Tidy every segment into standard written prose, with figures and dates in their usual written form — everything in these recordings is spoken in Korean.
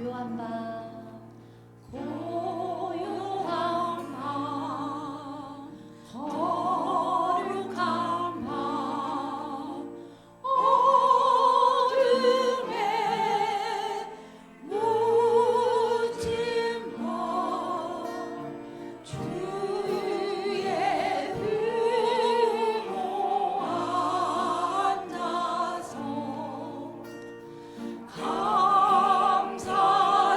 고요한 밤 고요한 밤 거룩한 밤 어둠에 묻힌 밤 주의 품으로 앉아서 감사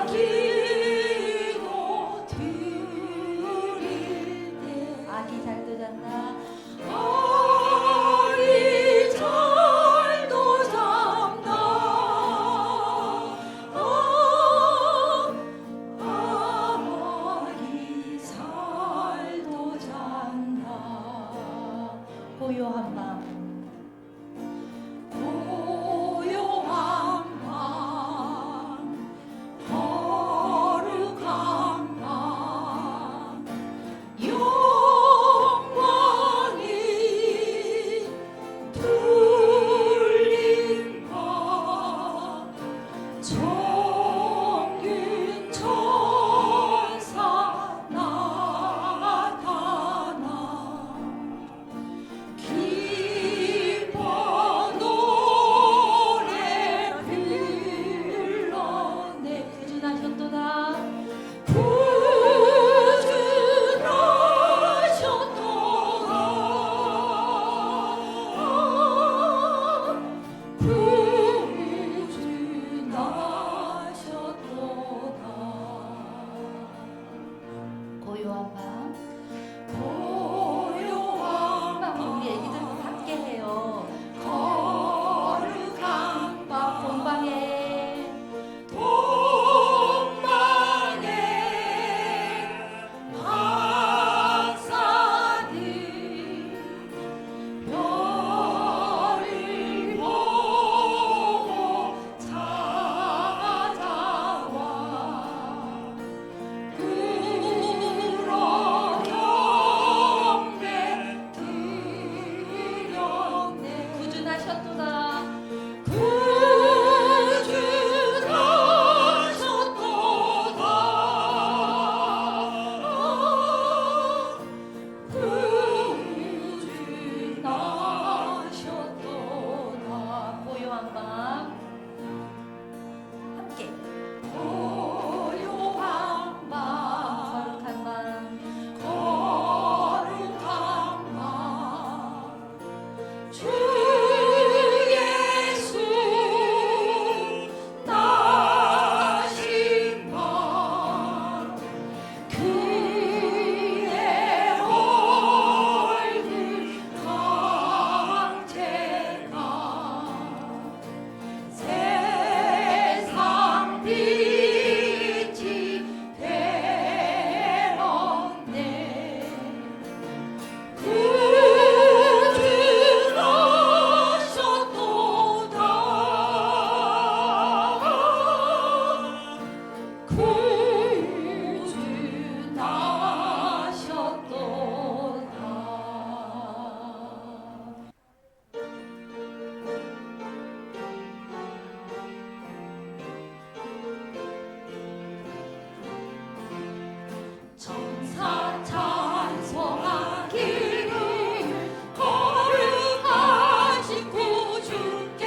기도 드릴 때 아기 잘도 잤나 아기 잘도 잠나 아기 잘도 잔다 고요한 밤 고요한 밤 거룩한 밤 영광이 둘린 밤 정균 천사 나타나 기뻐 노래 불러내 구준하셨도다 고요한 밤 고요한 밤 우리 애기들도 함께 해요 거룩한 밤 본방에 동방의 박사들 별을 보고 찾아와 그러 경배 드렸네 구준하셨도다 고요한 밤 함께 고요한 밤 거룩한 밤 거룩한 밤 주 예수 나신 밤 그의 얼굴 강제가 세상 빛이 되었네 구주나셨도다 천사 찬송하기를 거룩하신 구주께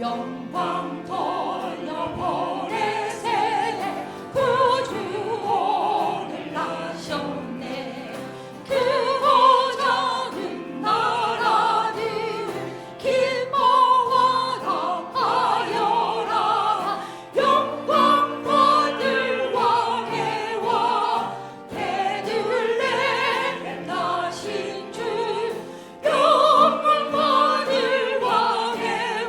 영광 돌려보내세 구주 오늘 나셨네 그보자는 나라들 기뻐하다 하여라 영광 받을 왕의 베들레헴 나신 주 영광 받을 왕의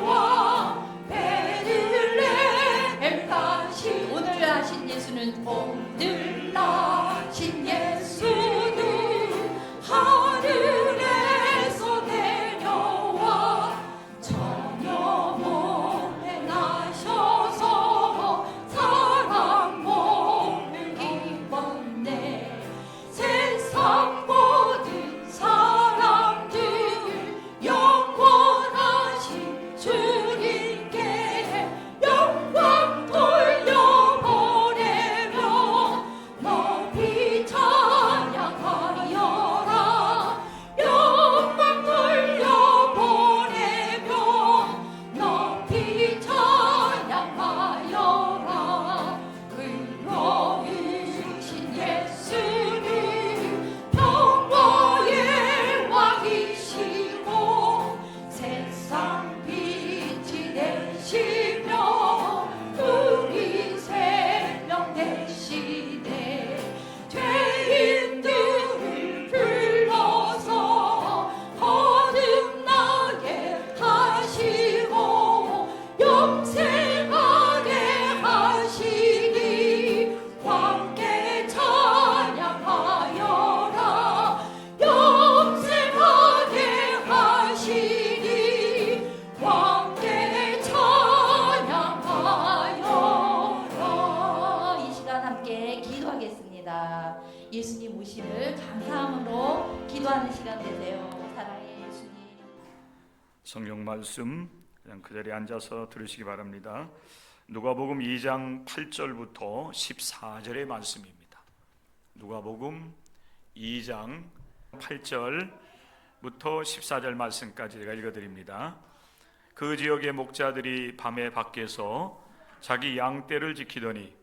베들레헴 나신 오늘 하신 예수는 오늘 나신 예수는 하늘에서 내려와 천여 몸에 나셔서 사랑 몸을 입었네 세상 모든 사람들 영원하신 주님께 영광 돌려 예수님 오심을 감사함으로 기도하는 시간 되세요. 사랑의 예수님. 성경 말씀 그냥 그 자리에 앉아서 들으시기 바랍니다. 누가복음 2장 8절부터 14절의 말씀입니다. 누가복음 2장 8절부터 14절 말씀까지 제가 읽어드립니다. 그 지역의 목자들이 밤에 밖에서 자기 양떼를 지키더니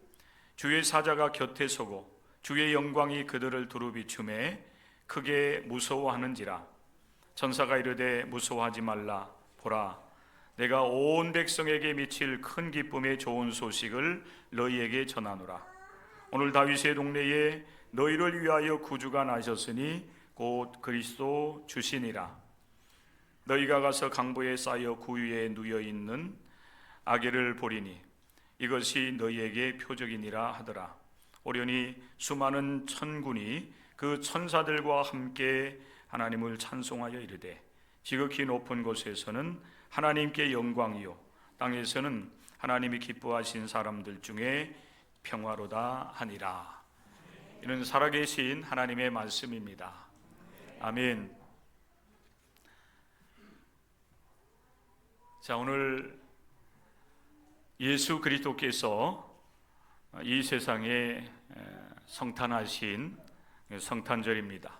주의 사자가 곁에 서고 주의 영광이 그들을 두루 비추매 크게 무서워하는지라. 천사가 이르되 무서워하지 말라. 보라, 내가 온 백성에게 미칠 큰 기쁨의 좋은 소식을 너희에게 전하노라. 오늘 다윗의 동네에 너희를 위하여 구주가 나셨으니 곧 그리스도 주시니라. 너희가 가서 강보에 쌓여 구유에 누여 있는 아기를 보리니 이것이 너희에게 표적이니라 하더라. 오려니 수많은 천군이 그 천사들과 함께 하나님을 찬송하여 이르되 지극히 높은 곳에서는 하나님께 영광이요 땅에서는 하나님이 기뻐하신 사람들 중에 평화로다 하니라. 이는 살아계신 하나님의 말씀입니다. 아멘. 자, 오늘 예수 그리스도께서 이 세상에 성탄하신 성탄절입니다.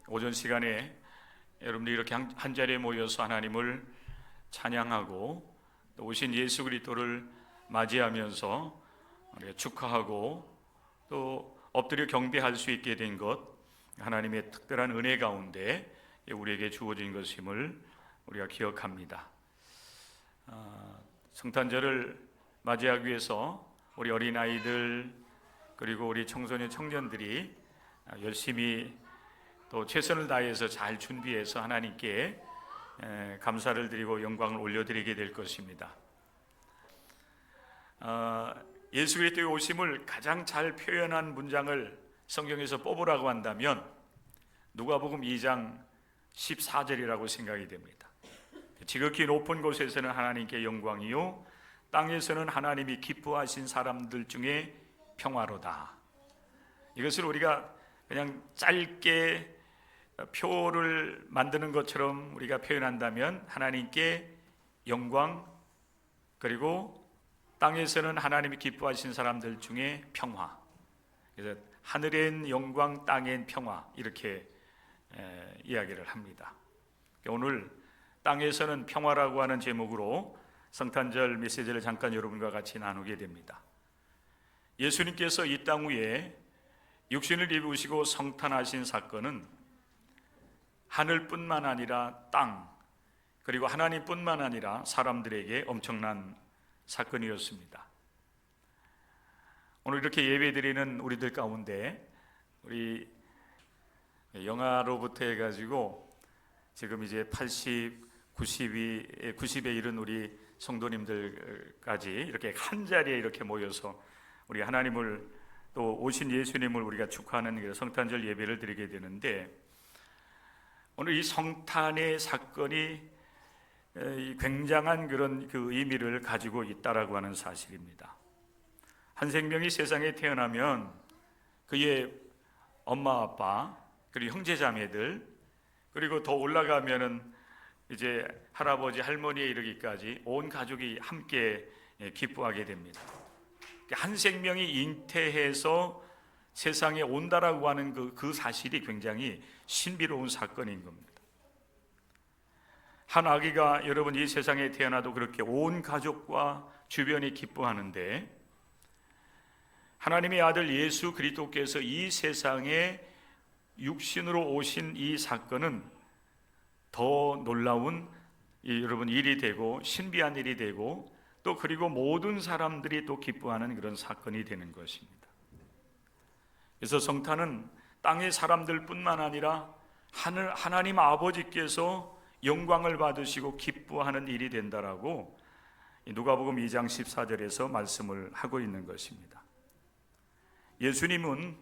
오전 시간에 여러분들이 이렇게 한 자리에 모여서 하나님을 찬양하고 또 오신 예수 그리스도를 맞이하면서 축하하고 또 엎드려 경배할 수 있게 된 것, 하나님의 특별한 은혜 가운데 우리에게 주어진 것임을 우리가 기억합니다. 성탄절을 맞이하기 위해서 우리 어린아이들 그리고 우리 청소년 청년들이 열심히 또 최선을 다해서 잘 준비해서 하나님께 감사를 드리고 영광을 올려드리게 될 것입니다. 예수 그리스도의 오심을 가장 잘 표현한 문장을 성경에서 뽑으라고 한다면 누가복음 2장 14절이라고 생각이 됩니다. 지극히 높은 곳에서는 하나님께 영광이요 땅에서는 하나님이 기뻐하신 사람들 중에 평화로다. 이것을 우리가 그냥 짧게 표를 만드는 것처럼 우리가 표현한다면 하나님께 영광 그리고 땅에서는 하나님이 기뻐하신 사람들 중에 평화. 그래서 하늘엔 영광 땅엔 평화 이렇게 이야기를 합니다. 오늘 땅에서는 평화라고 하는 제목으로 성탄절 메시지를 잠깐 여러분과 같이 나누게 됩니다. 예수님께서 이 땅 위에 육신을 입으시고 성탄하신 사건은 하늘뿐만 아니라 땅 그리고 하나님뿐만 아니라 사람들에게 엄청난 사건이었습니다. 오늘 이렇게 예배드리는 우리들 가운데 우리 영아로부터 해가지고 지금 이제 80, 90에 이른 우리 성도님들까지 이렇게 한 자리에 이렇게 모여서 우리 하나님을 또 오신 예수님을 우리가 축하하는 성탄절 예배를 드리게 되는데 오늘 이 성탄의 사건이 굉장한 그런 그 의미를 가지고 있다라고 하는 사실입니다. 한 생명이 세상에 태어나면 그의 엄마 아빠 그리고 형제 자매들 그리고 더 올라가면은 이제 할아버지 할머니에 이르기까지 온 가족이 함께 기뻐하게 됩니다. 한 생명이 잉태해서 세상에 온다라고 하는 그 사실이 굉장히 신비로운 사건인 겁니다. 한 아기가 여러분 이 세상에 태어나도 그렇게 온 가족과 주변이 기뻐하는데 하나님의 아들 예수 그리스도께서 이 세상에 육신으로 오신 이 사건은 더 놀라운 여러분 일이 되고 신비한 일이 되고 또 그리고 모든 사람들이 또 기뻐하는 그런 사건이 되는 것입니다. 그래서 성탄은 땅의 사람들뿐만 아니라 하나님 아버지께서 영광을 받으시고 기뻐하는 일이 된다라고 누가복음 2장 14절에서 말씀을 하고 있는 것입니다. 예수님은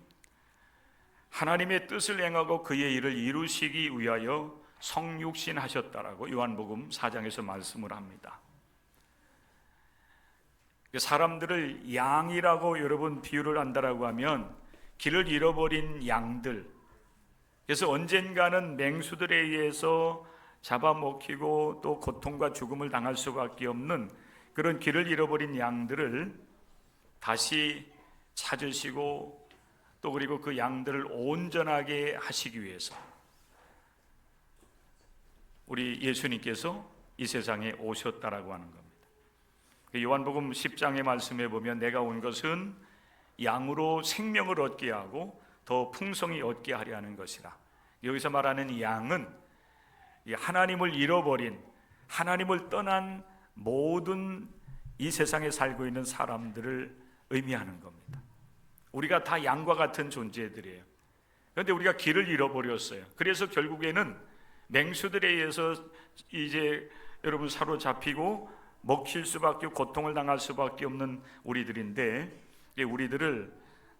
하나님의 뜻을 행하고 그의 일을 이루시기 위하여 성육신하셨다라고 요한복음 4장에서 말씀을 합니다. 사람들을 양이라고 여러분 비유를 한다라고 하면 길을 잃어버린 양들, 그래서 언젠가는 맹수들에 의해서 잡아먹히고 또 고통과 죽음을 당할 수밖에 없는 그런 길을 잃어버린 양들을 다시 찾으시고 또 그리고 그 양들을 온전하게 하시기 위해서 우리 예수님께서 이 세상에 오셨다라고 하는 겁니다. 요한복음 10장의 말씀에 보면 내가 온 것은 양으로 생명을 얻게 하고 더 풍성히 얻게 하려 하는 것이라. 여기서 말하는 이 양은 하나님을 잃어버린, 하나님을 떠난 모든 이 세상에 살고 있는 사람들을 의미하는 겁니다. 우리가 다 양과 같은 존재들이에요. 그런데 우리가 길을 잃어버렸어요. 그래서 결국에는 맹수들에 의해서 이제 여러분 사로잡히고 먹힐 수밖에, 고통을 당할 수밖에 없는 우리들인데, 우리들을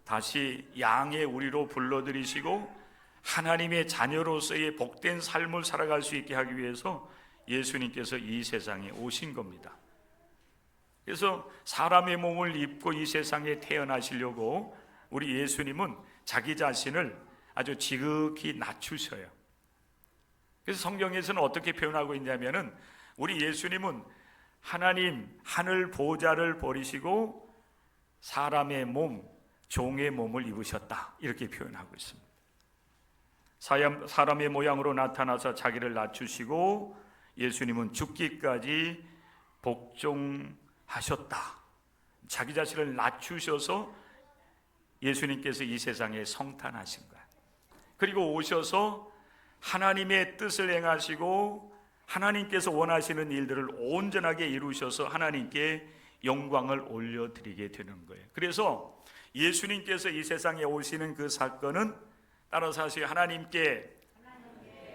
다시 양의 우리로 불러들이시고 하나님의 자녀로서의 복된 삶을 살아갈 수 있게 하기 위해서 예수님께서 이 세상에 오신 겁니다. 그래서 사람의 몸을 입고 이 세상에 태어나시려고 우리 예수님은 자기 자신을 아주 지극히 낮추셔요. 그래서 성경에서는 어떻게 표현하고 있냐면은 우리 예수님은 하나님 하늘 보좌를 버리시고 사람의 몸, 종의 몸을 입으셨다, 이렇게 표현하고 있습니다. 사람의 모양으로 나타나서 자기를 낮추시고 예수님은 죽기까지 복종하셨다. 자기 자신을 낮추셔서 예수님께서 이 세상에 성탄하신 거예요. 그리고 오셔서 하나님의 뜻을 행하시고 하나님께서 원하시는 일들을 온전하게 이루셔서 하나님께 영광을 올려드리게 되는 거예요. 그래서 예수님께서 이 세상에 오시는 그 사건은 따라서 하시 하나님께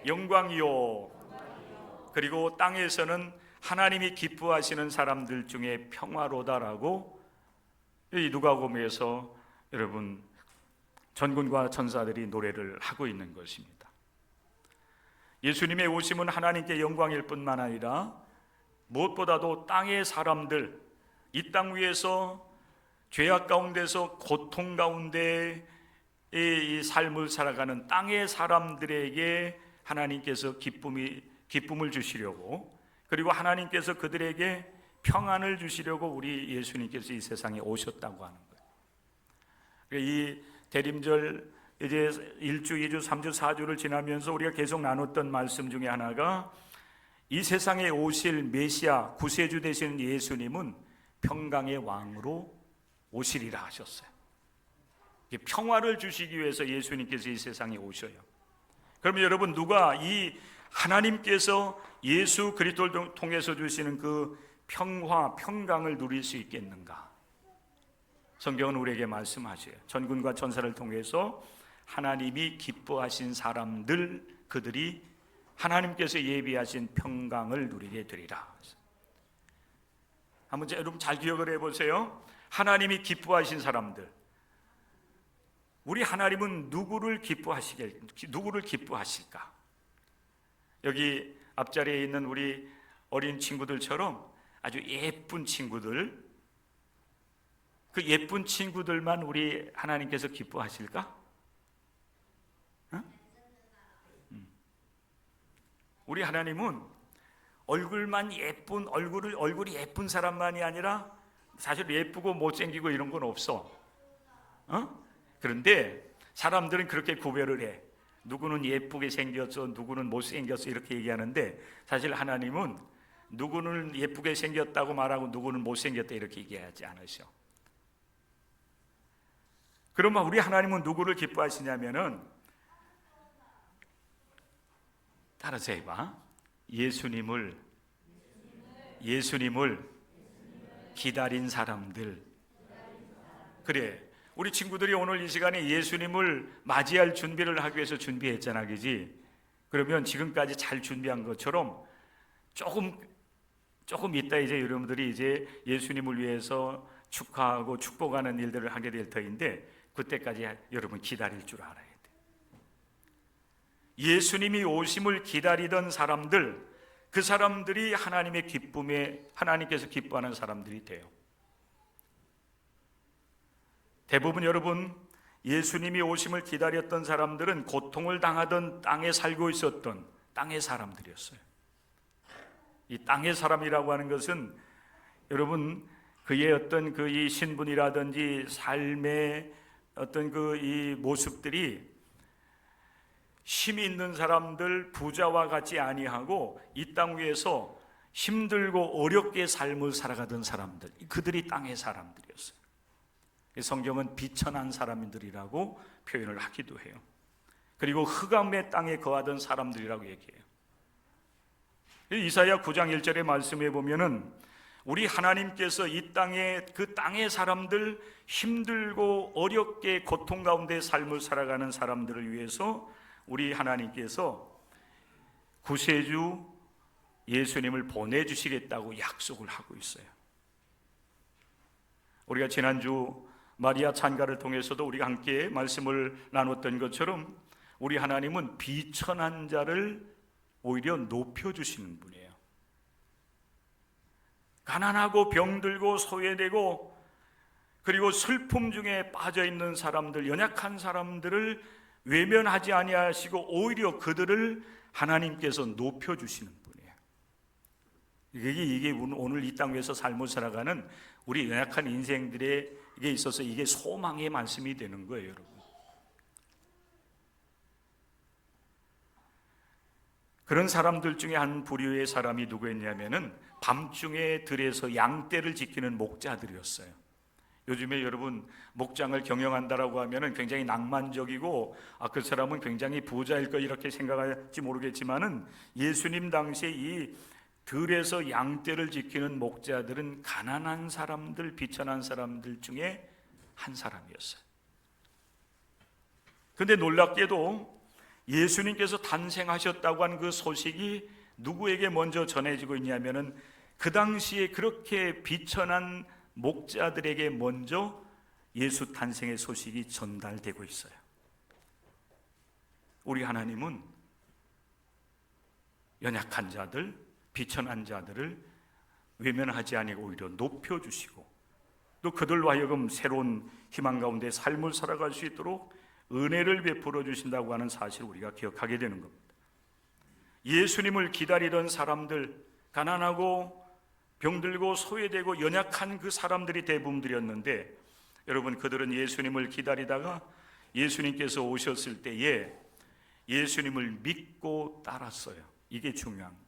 영광이요, 그리고 땅에서는 하나님이 기뻐하시는 사람들 중에 평화로다라고 이 누가복음에서 여러분 전군과 천사들이 노래를 하고 있는 것입니다. 예수님의 오심은 하나님께 영광일 뿐만 아니라 무엇보다도 땅의 사람들, 이 땅 위에서 죄악 가운데서 고통 가운데 이 삶을 살아가는 땅의 사람들에게 하나님께서 기쁨을 주시려고, 그리고 하나님께서 그들에게 평안을 주시려고 우리 예수님께서 이 세상에 오셨다고 하는 거예요. 이 대림절 이제 1주, 2주, 3주, 4주를 지나면서 우리가 계속 나눴던 말씀 중에 하나가 이 세상에 오실 메시아, 구세주 되시는 예수님은 평강의 왕으로 오시리라 하셨어요. 평화를 주시기 위해서 예수님께서 이 세상에 오셔요. 그러면 여러분, 누가 이 하나님께서 예수 그리스도를 통해서 주시는 그 평화, 평강을 누릴 수 있겠는가? 성경은 우리에게 말씀하셔요. 전군과 천사를 통해서 하나님이 기뻐하신 사람들, 그들이 하나님께서 예비하신 평강을 누리게 되리라. 한번 여러분 잘 기억을 해보세요. 하나님이 기뻐하신 사람들, 우리 하나님은 누구를 기뻐하실까? 여기 앞자리에 있는 우리 어린 친구들처럼 아주 예쁜 친구들, 그 예쁜 친구들만 우리 하나님께서 기뻐하실까? 우리 하나님은 얼굴만 예쁜 얼굴이 예쁜 사람만이 아니라 사실 예쁘고 못생기고 이런 건 없어. 그런데 사람들은 그렇게 구별을 해. 누구는 예쁘게 생겼어, 누구는 못생겼어, 이렇게 얘기하는데 사실 하나님은 누구는 예쁘게 생겼다고 말하고 누구는 못생겼다 이렇게 얘기하지 않으셔. 그러면 우리 하나님은 누구를 기뻐하시냐면은, 따라서 해봐. 예수님을 기다린 사람들. 그래, 우리 친구들이 오늘 이 시간에 예수님을 맞이할 준비를 하기 위해서 준비했잖아, 그지? 그러면 지금까지 잘 준비한 것처럼 조금 있다 이제 여러분들이 이제 예수님을 위해서 축하하고 축복하는 일들을 하게 될 터인데, 그때까지 여러분 기다릴 줄 알아야 돼. 예수님이 오심을 기다리던 사람들, 그 사람들이 하나님의 기쁨에, 하나님께서 기뻐하는 사람들이 돼요. 대부분 여러분 예수님이 오심을 기다렸던 사람들은 고통을 당하던 땅에 살고 있었던 땅의 사람들이었어요. 이 땅의 사람이라고 하는 것은 여러분 그의 어떤 그 이 신분이라든지 삶의 어떤 그 이 모습들이 힘이 있는 사람들, 부자와 같지 아니하고 이 땅 위에서 힘들고 어렵게 삶을 살아가던 사람들, 그들이 땅의 사람들이었어요. 성경은 비천한 사람들이라고 표현을 하기도 해요. 그리고 흑암의 땅에 거하던 사람들이라고 얘기해요. 이사야 9장 1절의 말씀에 보면은 우리 하나님께서 이 땅에 그 땅의 사람들, 힘들고 어렵게 고통 가운데 삶을 살아가는 사람들을 위해서 우리 하나님께서 구세주 예수님을 보내주시겠다고 약속을 하고 있어요. 우리가 지난주 마리아 찬가를 통해서도 우리가 함께 말씀을 나눴던 것처럼 우리 하나님은 비천한 자를 오히려 높여주시는 분이에요. 가난하고 병들고 소외되고 그리고 슬픔 중에 빠져있는 사람들, 연약한 사람들을 외면하지 아니하시고 오히려 그들을 하나님께서 높여주시는 분이에요. 이게 오늘 이 땅 위에서 삶을 살아가는 우리 연약한 인생들에게 있어서 이게 소망의 말씀이 되는 거예요, 여러분. 그런 사람들 중에 한 부류의 사람이 누구였냐면은 밤중에 들에서 양떼를 지키는 목자들이었어요. 요즘에 여러분 목장을 경영한다라고 하면은 굉장히 낭만적이고 그 사람은 굉장히 부자일 거 이렇게 생각할지 모르겠지만은 예수님 당시에 이 들에서 양떼를 지키는 목자들은 가난한 사람들, 비천한 사람들 중에 한 사람이었어요. 그런데 놀랍게도 예수님께서 탄생하셨다고 하는 그 소식이 누구에게 먼저 전해지고 있냐면은 그 당시에 그렇게 비천한 목자들에게 먼저 예수 탄생의 소식이 전달되고 있어요. 우리 하나님은 연약한 자들, 비천한 자들을 외면하지 아니고 오히려 높여주시고 또 그들로 하여금 새로운 희망 가운데 삶을 살아갈 수 있도록 은혜를 베풀어 주신다고 하는 사실을 우리가 기억하게 되는 겁니다. 예수님을 기다리던 사람들, 가난하고 병들고 소외되고 연약한 그 사람들이 대부분들이었는데 여러분 그들은 예수님을 기다리다가 예수님께서 오셨을 때에 예수님을 믿고 따랐어요. 이게 중요한 거예요.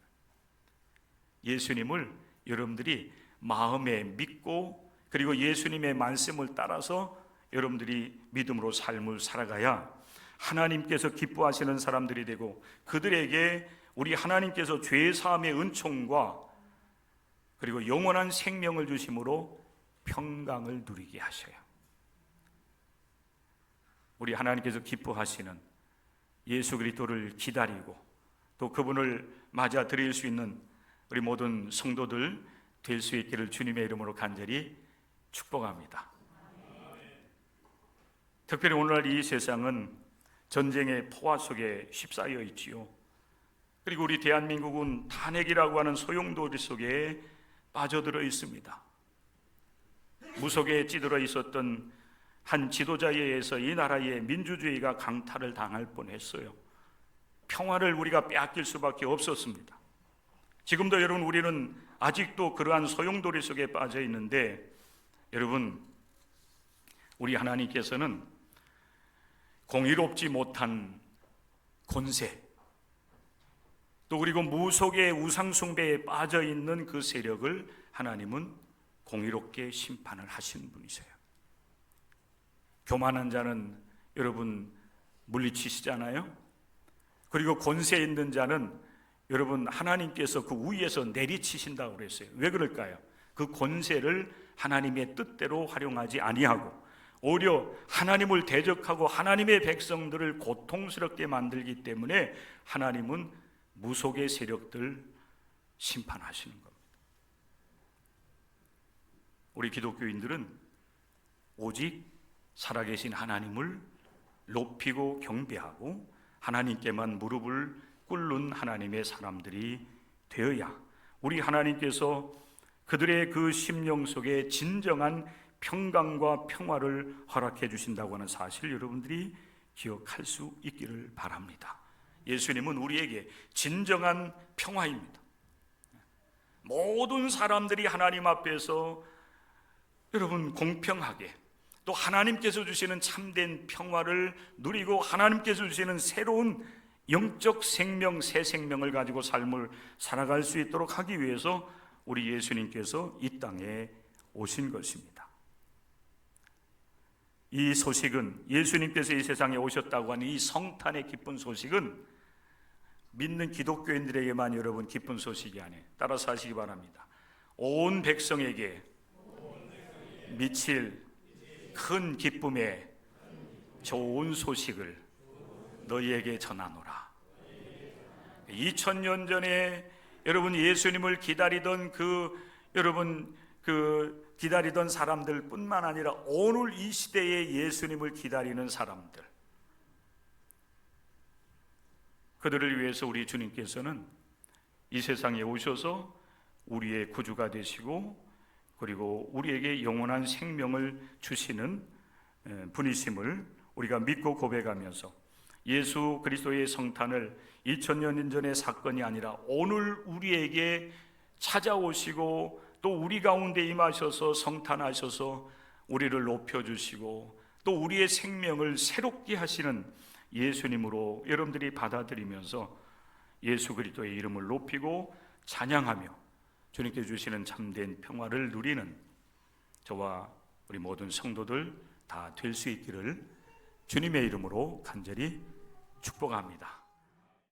예수님을 여러분들이 마음에 믿고 그리고 예수님의 말씀을 따라서 여러분들이 믿음으로 삶을 살아가야 하나님께서 기뻐하시는 사람들이 되고 그들에게 우리 하나님께서 죄 사함의 은총과 그리고 영원한 생명을 주심으로 평강을 누리게 하셔요. 우리 하나님께서 기뻐하시는 예수 그리스도를 기다리고 또 그분을 맞아 드릴 수 있는 우리 모든 성도들 될 수 있기를 주님의 이름으로 간절히 축복합니다. 특별히 오늘날 이 세상은 전쟁의 포화 속에 휩싸여 있지요. 그리고 우리 대한민국은 탄핵이라고 하는 소용돌이 속에 빠져들어 있습니다. 무속에 찌들어 있었던 한 지도자에 의해서 이 나라의 민주주의가 강탈을 당할 뻔했어요. 평화를 우리가 빼앗길 수밖에 없었습니다. 지금도 여러분 우리는 아직도 그러한 소용돌이 속에 빠져 있는데 여러분 우리 하나님께서는 공의롭지 못한 권세 또 그리고 무속의 우상숭배에 빠져 있는 그 세력을 하나님은 공의롭게 심판을 하시는 분이세요. 교만한 자는 여러분 물리치시잖아요. 그리고 권세 있는 자는 여러분 하나님께서 그 위에서 내리치신다고 그랬어요. 왜 그럴까요? 그 권세를 하나님의 뜻대로 활용하지 아니하고 오히려 하나님을 대적하고 하나님의 백성들을 고통스럽게 만들기 때문에 하나님은 무속의 세력들 심판하시는 겁니다. 우리 기독교인들은 오직 살아계신 하나님을 높이고 경배하고 하나님께만 무릎을 꿇는 하나님의 사람들이 되어야 우리 하나님께서 그들의 그 심령 속에 진정한 평강과 평화를 허락해 주신다고 하는 사실 여러분들이 기억할 수 있기를 바랍니다. 예수님은 우리에게 진정한 평화입니다. 모든 사람들이 하나님 앞에서 여러분 공평하게 또 하나님께서 주시는 참된 평화를 누리고 하나님께서 주시는 새로운 영적 생명, 새 생명을 가지고 삶을 살아갈 수 있도록 하기 위해서 우리 예수님께서 이 땅에 오신 것입니다. 이 소식은, 예수님께서 이 세상에 오셨다고 하는 이 성탄의 기쁜 소식은 믿는 기독교인들에게만 여러분 기쁜 소식이 아니에요. 따라서 하시기 바랍니다. 온 백성에게 미칠 큰 기쁨의 좋은 소식을 너희에게 전하노라. 2000년 전에 여러분 예수님을 기다리던 기다리던 사람들 뿐만 아니라 오늘 이 시대에 예수님을 기다리는 사람들, 그들을 위해서 우리 주님께서는 이 세상에 오셔서 우리의 구주가 되시고 그리고 우리에게 영원한 생명을 주시는 분이심을 우리가 믿고 고백하면서 예수 그리스도의 성탄을 2000년 전의 사건이 아니라 오늘 우리에게 찾아오시고 또 우리 가운데 임하셔서 성탄하셔서 우리를 높여주시고 또 우리의 생명을 새롭게 하시는 예수님으로 여러분들이 받아들이면서 예수 그리스도의 이름을 높이고 찬양하며 주님께 주시는 참된 평화를 누리는 저와 우리 모든 성도들 다 될 수 있기를 주님의 이름으로 간절히 축복합니다.